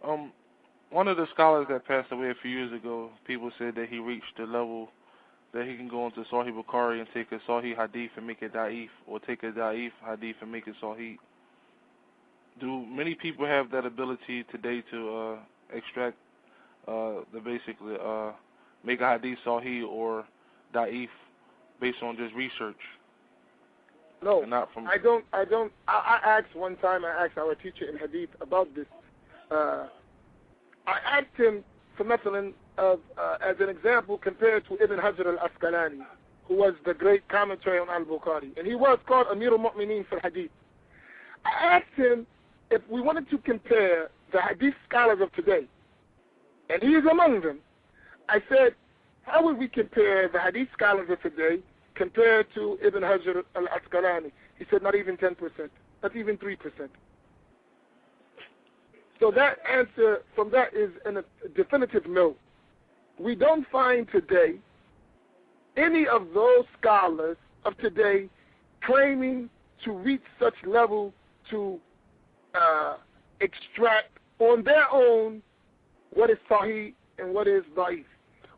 One of the scholars that passed away a few years ago, people said that he reached the level that he can go into Sahih Bukhari and take a Sahih Hadith and make it Da'if, or take a Da'if Hadith and make it Sahih. Do many people have that ability today to extract basically make a Hadith Sahih or Da'if based on just research? No, not from... I don't. I asked one time, I asked our teacher in Hadith about this. I asked him, for Mathalan, as an example, compared to Ibn Hajar al-Asqalani, who was the great commentary on Al-Bukhari, and he was called Amir al-Mu'mineen for Hadith. I asked him if we wanted to compare the Hadith scholars of today, and he is among them. I said, how would we compare the Hadith scholars of today compared to Ibn Hajar al-Asqalani? He said, not even 10%, not even 3%. So that answer from that is a definitive no. We don't find today any of those scholars of today claiming to reach such level to extract on their own what is Sahih and what is Da'if.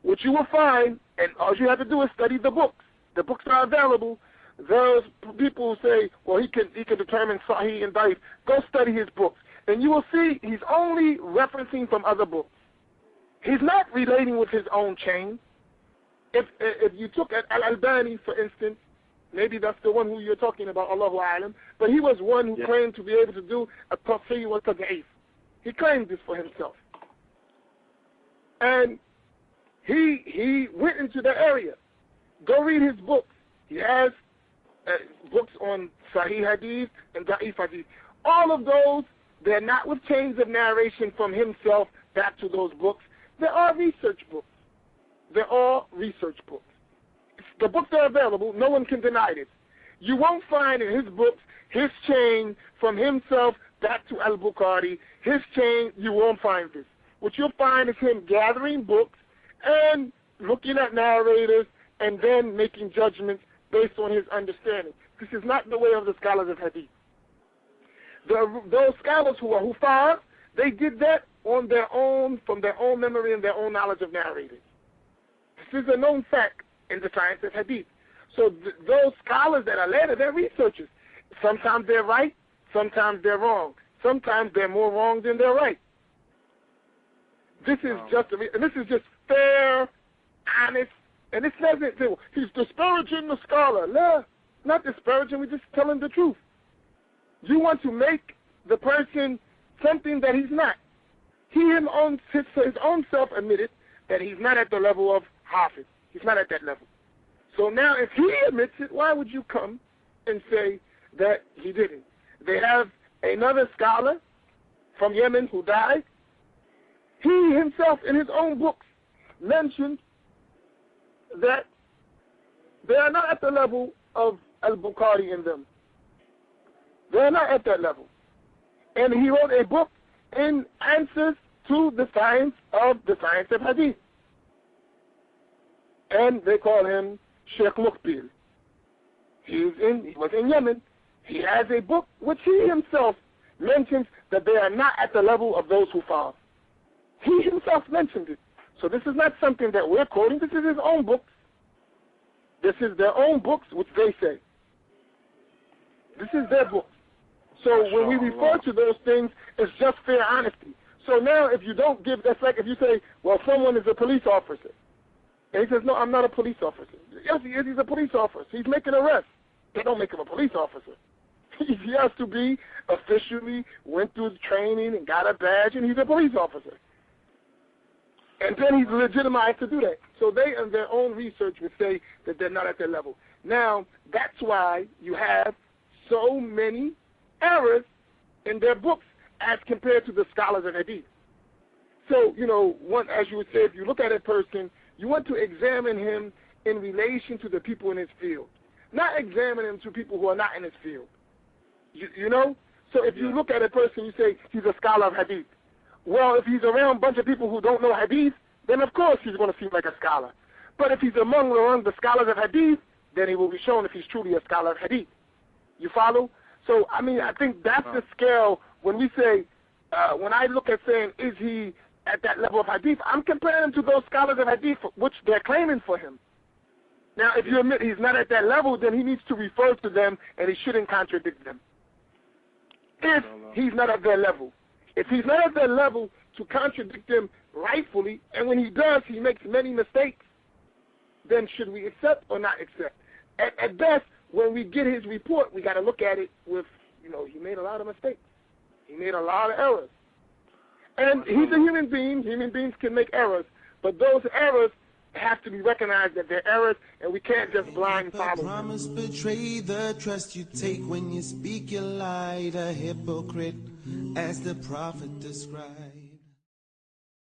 What you will find, and all you have to do is study the books. The books are available. Those people who say, well, he can determine Sahih and Da'if. Go study his books. And you will see he's only referencing from other books. He's not relating with his own chain. If you took at Al-ALBANI, for instance, maybe that's the one who you're talking about, Allahu A'lam, but he was one who claimed to be able to do a tafsir wa tad'if. He claimed this for himself. And he went into the area. Go read his books. He has books on Sahih Hadith and Da'if Hadith. All of those, they're not with chains of narration from himself back to those books. They are research books. They're all research books. The books are available. No one can deny this. You won't find in his books his chain from himself back to Al-Bukhari. His chain, you won't find this. What you'll find is him gathering books and looking at narrators and then making judgments based on his understanding. This is not the way of the scholars of Hadith. Those scholars who are Hufaz, they did that on their own, from their own memory and their own knowledge of narrators. This is a known fact in the science of Hadith. So those scholars that are later, they're researchers. Sometimes they're right, sometimes they're wrong. Sometimes they're more wrong than they're right. This is just fair, honest, and this doesn't say, he's disparaging the scholar. No, not disparaging, we're just telling the truth. You want to make the person something that he's not. He his own self admitted that he's not at the level of Hafiz. He's not at that level. So now if he admits it, why would you come and say that he didn't? They have another scholar from Yemen who died. He himself in his own books mentioned that they are not at the level of Al-Bukhari in them. They're not at that level. And he wrote a book in answers to the science of Hadith. And they call him Sheikh Muqbil. He was in Yemen. He has a book which he himself mentions that they are not at the level of those who fall. He himself mentioned it. So this is not something that we're quoting. This is his own books. This is their own books, which they say. This is their books. So when we refer to those things, it's just fair honesty. So now if you don't give, that's like if you say, well, someone is a police officer. And he says, no, I'm not a police officer. Yes, he is. He's a police officer. He's making arrests. They don't make him a police officer. He has to be officially, went through the training and got a badge, and he's a police officer. And then he's legitimized to do that. So they, in their own research, would say that they're not at their level. Now, that's why you have so many errors in their books as compared to the scholars of Hadith. So, as you would say, if you look at a person, you want to examine him in relation to the people in his field, not examine him to people who are not in his field. So if you look at a person, you say he's a scholar of Hadith. Well, if he's around a bunch of people who don't know Hadith, then of course he's going to seem like a scholar. But if he's among the scholars of Hadith, then he will be shown if he's truly a scholar of Hadith. You follow? So, I think that's the scale when we say when I look at saying, is he at that level of hadith, I'm comparing him to those scholars of hadith which they're claiming for him. Now, if you admit he's not at that level, then he needs to refer to them and he shouldn't contradict them. If he's not at their level. If he's not at their level to contradict them rightfully, and when he does, he makes many mistakes, then should we accept or not accept? At best, when we get his report, we got to look at it with, he made a lot of mistakes. He made a lot of errors. And he's a human being. Human beings can make errors. But those errors have to be recognized that they're errors, and we can't just blind follow. Promise betray the trust you take when you speak your lie, a hypocrite, as the prophet described.